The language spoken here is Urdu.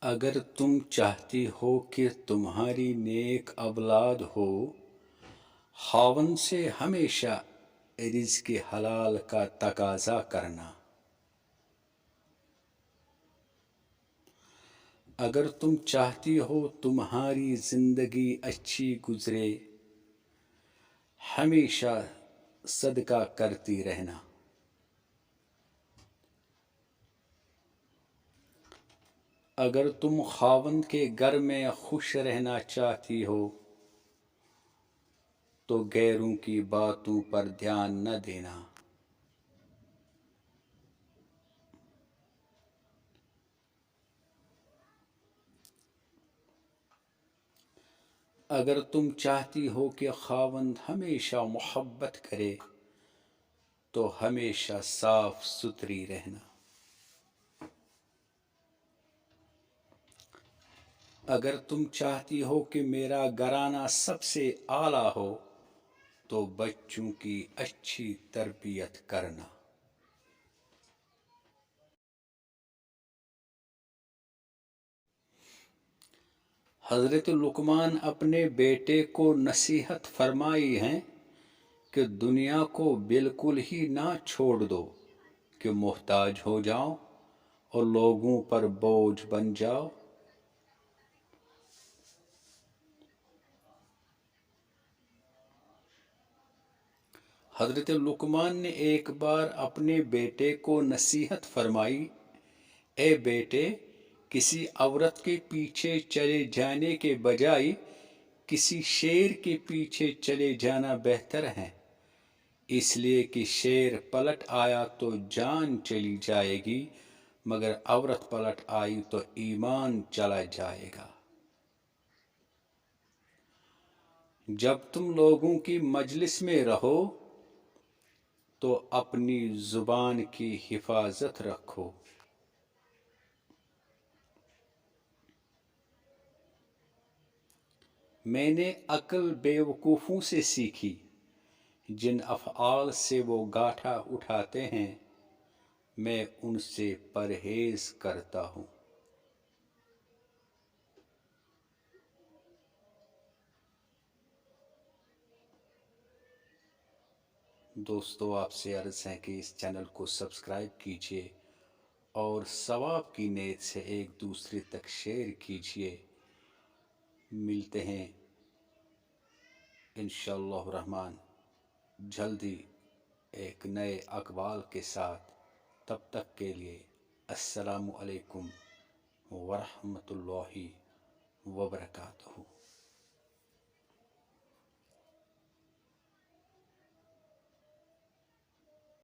اگر تم چاہتی ہو کہ تمہاری نیک اولاد ہو، خاوند سے ہمیشہ رزق حلال کا تقاضا کرنا۔ اگر تم چاہتی ہو تمہاری زندگی اچھی گزرے، ہمیشہ صدقہ کرتی رہنا۔ اگر تم خاوند کے گھر میں خوش رہنا چاہتی ہو تو غیروں کی باتوں پر دھیان نہ دینا۔ اگر تم چاہتی ہو کہ خاوند ہمیشہ محبت کرے تو ہمیشہ صاف ستھری رہنا۔ اگر تم چاہتی ہو کہ میرا گھرانہ سب سے اعلیٰ ہو تو بچوں کی اچھی تربیت کرنا۔ حضرت لقمان اپنے بیٹے کو نصیحت فرمائی ہے کہ دنیا کو بالکل ہی نہ چھوڑ دو کہ محتاج ہو جاؤ اور لوگوں پر بوجھ بن جاؤ۔ حضرت لقمان نے ایک بار اپنے بیٹے کو نصیحت فرمائی، اے بیٹے، کسی عورت کے پیچھے چلے جانے کے بجائے کسی شیر کے پیچھے چلے جانا بہتر ہے، اس لیے کہ شیر پلٹ آیا تو جان چلی جائے گی، مگر عورت پلٹ آئی تو ایمان چلا جائے گا۔ جب تم لوگوں کی مجلس میں رہو تو اپنی زبان کی حفاظت رکھو۔ میں نے عقل بیوقوفوں سے سیکھی، جن افعال سے وہ گاٹھا اٹھاتے ہیں میں ان سے پرہیز کرتا ہوں۔ دوستو، آپ سے عرض ہے کہ اس چینل کو سبسکرائب کیجیے اور ثواب کی نیت سے ایک دوسرے تک شیئر کیجیے۔ ملتے ہیں انشاءاللہ الرحمن جلدی ایک نئے اقوال کے ساتھ۔ تب تک کے لیے السلام علیکم ورحمۃ اللہ وبرکاتہ۔